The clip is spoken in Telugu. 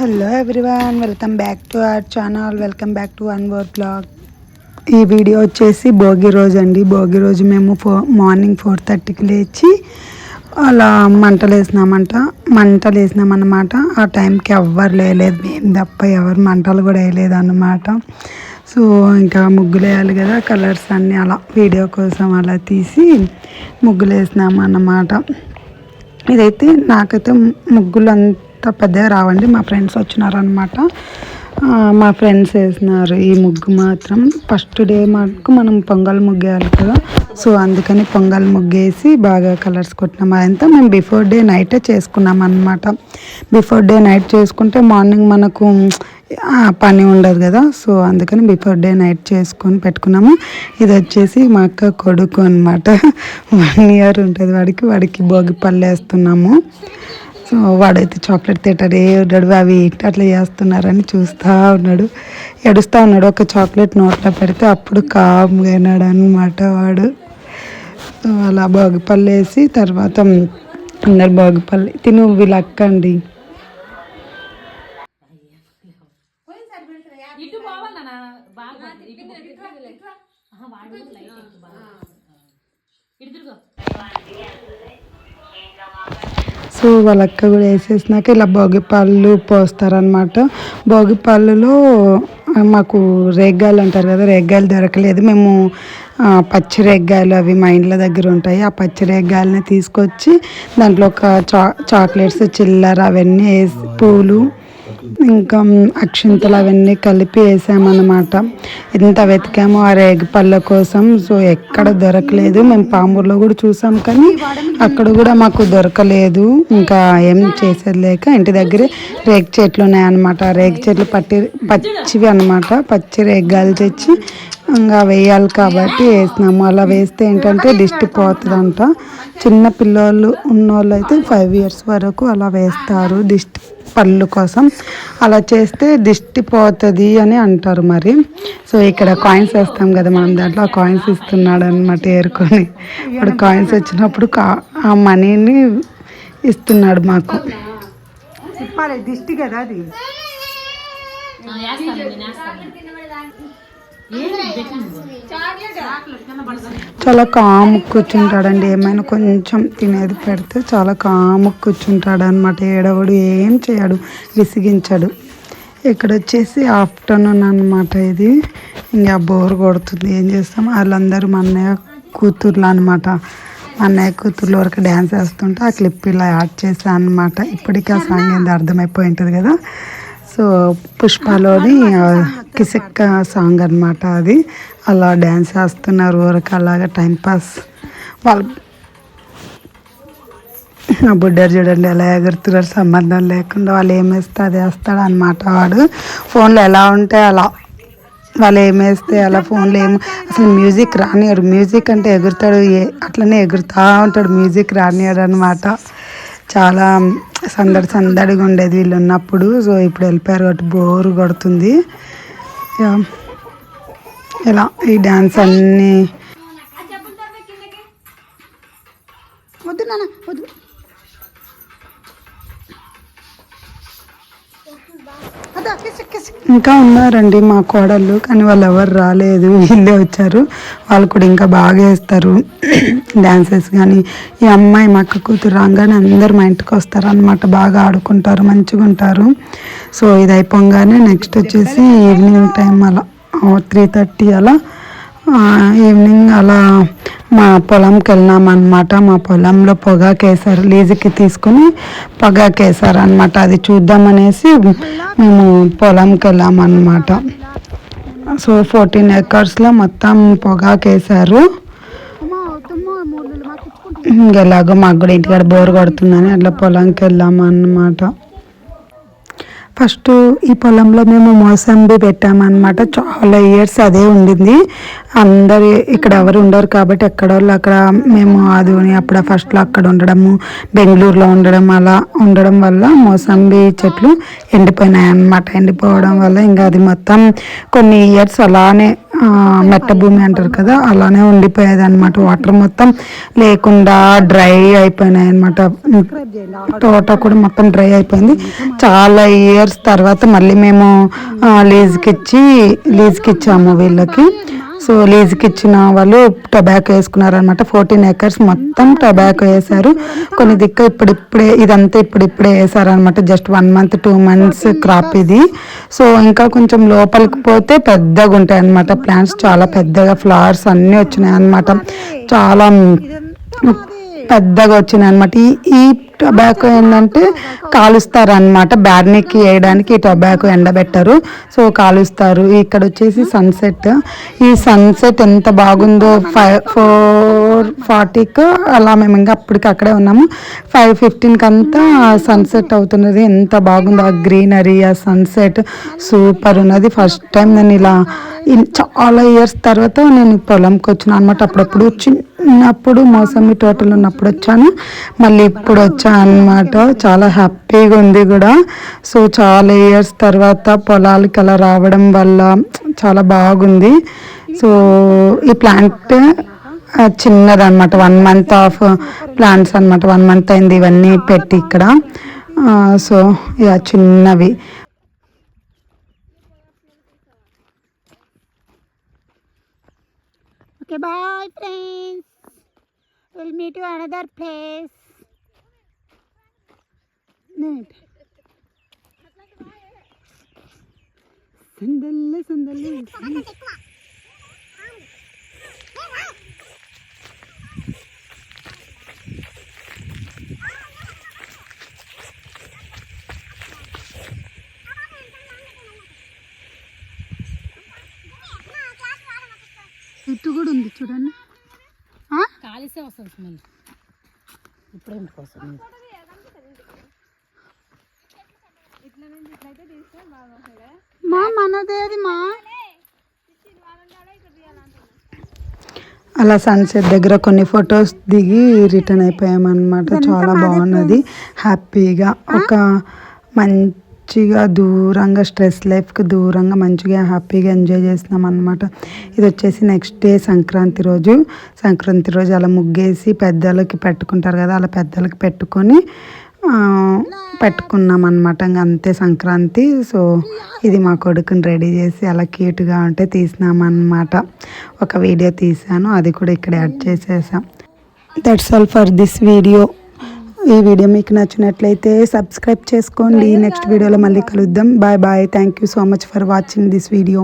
Hello everyone, welcome back to our channel. Welcome back to one more blog. ఈ వీడియో వచ్చేసి భోగి రోజు అండి. భోగి రోజు మేము మార్నింగ్ 4:30కి లేచి అలా మంటలు వేసినామన్నమాట. ఆ టైంకి ఎవ్వరు లేలేదు, మేము తప్ప ఎవరు మంటలు కూడా వేయలేదు అన్నమాట. సో ఇంకా ముగ్గులు వేయాలి కదా, కలర్స్ అన్నీ అలా వీడియో కోసం అలా తీసి ముగ్గులు వేసినాము అన్నమాట. ఇదైతే నాకైతే ముగ్గులు అంత పెద్దగా రావండి, మా ఫ్రెండ్స్ వచ్చినారనమాట. మా ఫ్రెండ్స్ వేసినారు ఈ ముగ్గు మాత్రం. ఫస్ట్ డే మాకు మనం పొంగల్ ముగ్గు వేయాలి కదా, సో అందుకని పొంగల్ ముగ్గేసి బాగా కలర్స్ కొట్టినాం. అదంతా మేము బిఫోర్ డే నైటే చేసుకున్నాం అన్నమాట. బిఫోర్ డే నైట్ చేసుకుంటే మార్నింగ్ మనకు పని ఉండదు కదా, సో అందుకని బిఫోర్ డే నైట్ చేసుకొని పెట్టుకున్నాము. ఇది వచ్చేసి మా అక్క కొడుకు అనమాట. 1 year ఉంటుంది వాడికి భోగి పళ్ళు వేస్తున్నాము. సో వాడైతే చాక్లెట్ తింటాడే ఉన్నాడు, అవి అట్లా చేస్తున్నారని చూస్తూ ఉన్నాడు, ఏడుస్తూ ఉన్నాడు. ఒక చాక్లెట్ నోట్లో పెడితే అప్పుడు కామ్గా అయినాడు అనమాట వాడు. సో అలా భోగిపళ్ళు వేసి తర్వాత అందరు భోగిపళ్ళు తిను వీళ్ళక్కండి. సో వాళ్ళ అక్క కూడా వేసేసినాక ఇలా భోగిపళ్ళు పోస్తారనమాట. భోగిపళ్ళులో మాకు రేగ్గాయలు అంటారు కదా, రేగ్గాయలు దొరకలేదు. మేము పచ్చి రేగ్గాయలు అవి మా ఇండ్ల దగ్గర ఉంటాయి. ఆ పచ్చి రేగ్గాయలని తీసుకొచ్చి దాంట్లో ఒక చాక్లెట్స్, చిల్లర అవన్నీ వేసి, పూలు, ఇంకా అక్షింతలు అవన్నీ కలిపి వేసామన్నమాట. ఎంత వెతికామో ఆ రేగి పళ్ళ కోసం, సో ఎక్కడ దొరకలేదు. మేము పామూరులో కూడా చూసాం కానీ అక్కడ కూడా మాకు దొరకలేదు. ఇంకా ఏం చేసేది లేక ఇంటి దగ్గరే రేగి చెట్లు ఉన్నాయన్నమాట. రేగి చెట్లు పచ్చివి అనమాట. పచ్చి రేగ్గాయలు తెచ్చి ఇంకా వేయాలి కాబట్టి వేసినాము. అలా వేస్తే ఏంటంటే దిష్టి పోతుందంట. చిన్న పిల్లలు ఉన్నోళ్ళు అయితే 5 years వరకు అలా వేస్తారు దిష్టి పళ్ళు కోసం. అలా చేస్తే దిష్టి పోతుంది అని అంటారు మరి. సో ఇక్కడ కాయిన్స్ వేస్తాం కదా మనం, దాంట్లో ఆ కాయిన్స్ ఇస్తున్నాడు అనమాట ఏరుకొని. ఇప్పుడు కాయిన్స్ వచ్చినప్పుడు ఆ మనీని ఇస్తున్నాడు మాకు. దిష్టి కదా అది. చాలా కాము కూర్చుంటాడండి. ఏమైనా కొంచెం తినేది పెడితే చాలా కాము కూర్చుంటాడు అనమాట. ఏడవడు, ఏం చేయడు, విసిగించాడు. ఇక్కడ వచ్చేసి ఆఫ్టర్నూన్ అనమాట. ఇది ఇంకా బోర్ కొడుతుంది, ఏం చేస్తాం. వాళ్ళందరూ మా అన్నయ్య కూతుర్లు అనమాట. మా అన్నయ్య కూతుర్లు వరకు డ్యాన్స్ వేస్తుంటే ఆ క్లిప్ ఇలా యాడ్ చేశాను అనమాట. ఇప్పటికీ ఆ సాంగ్ ఏంది అర్థమైపోయి ఉంటుంది కదా. సో పుష్పలోని కిసక్క సాంగ్ అనమాట అది. అలా డ్యాన్స్ వేస్తున్నారు వరకు, అలాగా టైంపాస్. వాళ్ళు బుడ్డారు చూడండి ఎలా ఎగురుతున్నారు, సంబంధం లేకుండా. వాళ్ళు ఏం వేస్తే అది వేస్తాడు అనమాట వాడు. ఫోన్లో ఎలా ఉంటే అలా, వాళ్ళు ఏం వేస్తే అలా. ఫోన్లో అసలు మ్యూజిక్ రానియరు. మ్యూజిక్ అంటే ఎగురుతాడు, అట్లనే ఎగురుతూ ఉంటాడు. మ్యూజిక్ రానియరు అనమాట. చాలా సందడిగా ఉండేది వీళ్ళు ఉన్నప్పుడు. సో ఇప్పుడు వెళ్ళిపోయారు కాబట్టి బోరు కొడుతుంది. ఇలా ఈ డ్యాన్స్ అన్నీ వద్దు నాన్న వద్దు. ఇంకా ఉన్నారండి మా కోడళ్ళు, కానీ వాళ్ళు ఎవరు రాలేదు, వీళ్ళే వచ్చారు. వాళ్ళు కూడా ఇంకా బాగా వేస్తారు డ్యాన్సెస్. కానీ ఈ అమ్మాయి మా అక్క కూతురు రాగానే అందరు మా ఇంటికి వస్తారు అనమాట. బాగా ఆడుకుంటారు, మంచిగా ఉంటారు. సో ఇది అయిపోగానే నెక్స్ట్ వచ్చేసి ఈవినింగ్ టైం అలా 3:30 అలా ఈవినింగ్ అలా మా పొలంకి వెళ్ళినామన్నమాట. మా పొలంలో పొగాకేసారు, లీజుకి తీసుకుని పొగాకేసారు అనమాట. అది చూద్దామనేసి మేము పొలంకి వెళ్ళామన్నమాట. సో 14 acresలో మొత్తం పొగాకేసారు. ఇంకెలాగో మాకు కూడా ఇంటికాడ బోర్ కొడుతుందని అట్లా పొలంకి వెళ్ళామన్నమాట. ఫస్ట్ ఈ పొలంలో మేము మోసంబి పెట్టామన్నమాట. చాలా ఇయర్స్ అదే ఉండింది. అందరు ఇక్కడ ఎవరు ఉండరు కాబట్టి ఎక్కడోళ్ళు అక్కడ మేము ఆదుని అప్పుడు ఫస్ట్లో అక్కడ ఉండడము, బెంగళూరులో ఉండడం, అలా ఉండడం వల్ల మోసంబి చెట్లు ఎండిపోయినాయి అన్నమాట. ఎండిపోవడం వల్ల ఇంకా అది మొత్తం కొన్ని ఇయర్స్ అలానే మెట్ట భూమి అంటారు కదా, అలానే ఉండిపోయేది అనమాట. వాటర్ మొత్తం లేకుండా డ్రై అయిపోయినాయి అనమాట. తోట కూడా మొత్తం డ్రై అయిపోయింది. చాలా ఇయర్స్ తర్వాత మళ్ళీ మేము లీజ్కి ఇచ్చాము వీళ్ళకి. సో లీజ్కి ఇచ్చిన వాళ్ళు టొబాకో వేసుకున్నారనమాట. 14 acres మొత్తం టొబాకో వేశారు. కొన్ని దిక్కు ఇదంతా ఇప్పుడిప్పుడే వేసారనమాట. జస్ట్ 1 month 2 months క్రాప్ ఇది. సో ఇంకా కొంచెం లోపలికి పోతే పెద్దగా ఉంటాయి అనమాట ప్లాంట్స్, చాలా పెద్దగా ఫ్లవర్స్ అన్నీ వచ్చినాయి అనమాట. చాలా పెద్దగా వచ్చినాయి అనమాట. ఈ టొబాకో ఏంటంటే కాలుస్తారు అనమాట. బ్యార్నీకి వేయడానికి ఈ టొబాకో ఎండబెట్టరు, సో కాలుస్తారు. ఇక్కడ వచ్చేసి సన్సెట్. ఈ సన్సెట్ ఎంత బాగుందో. 4:40కు అలా మేము ఇంకా అప్పటికి అక్కడే ఉన్నాము. 5:15కి అంతా సన్సెట్ అవుతున్నది. ఎంత బాగుందో ఆ గ్రీనరీ, ఆ సన్సెట్ సూపర్ ఉన్నది. ఫస్ట్ టైం నేను ఇలా చాలా ఇయర్స్ తర్వాత నేను పొలంకి వచ్చిన అనమాట. అప్పుడప్పుడు చిన్నప్పుడు మోసంబి తోటలు ఉన్నప్పుడు వచ్చాను, మళ్ళీ ఇప్పుడు వచ్చాను అనమాట. చాలా హ్యాపీగా ఉంది కూడా. సో చాలా ఇయర్స్ తర్వాత పొలాలకి అలా రావడం వల్ల చాలా బాగుంది. సో ఈ ప్లాంట్ చిన్నదన్నమాట, 1 month ఆఫ్ ప్లాంట్స్ అనమాట. 1 month అయింది ఇవన్నీ పెట్టి ఇక్కడ. సో ఇక చిన్నవి. Okay, bye friends. We'll meet you another place. Sandali. ఇటు కూడా ఉంది చూడండి. కాలిసే వస్తుంది స్మెల్. ఇప్పుడే ఇంటికోసం మా మనదే అది మా. అలా సన్సెట్ దగ్గర కొన్ని ఫొటోస్ దిగి రిటర్న్ అయిపోయామన్నమాట. చాలా బాగున్నది. హ్యాపీగా ఒక మంచిగా దూరంగా స్ట్రెస్ లైఫ్కి దూరంగా మంచిగా హ్యాపీగా ఎంజాయ్ చేసినాం అనమాట. ఇది వచ్చేసి నెక్స్ట్ డే సంక్రాంతి రోజు. సంక్రాంతి రోజు అలా ముగ్గేసి పెద్దలకి పెట్టుకుంటారు కదా, అలా పెద్దలకి పెట్టుకున్నాం అనమాట. ఇంకా అంతే సంక్రాంతి. సో ఇది మా కొడుకుని రెడీ చేసి అలా క్యూట్గా ఉంటే తీసినామన్నమాట. ఒక వీడియో తీసాను, అది కూడా ఇక్కడ యాడ్ చేసేసాం. That's all for this video. ఈ వీడియో మీకు నచ్చినట్లయితే సబ్స్క్రైబ్ చేసుకోండి. నెక్స్ట్ వీడియోలో మళ్ళీ కలుద్దాం. Bye bye. Thank you so much for watching this video.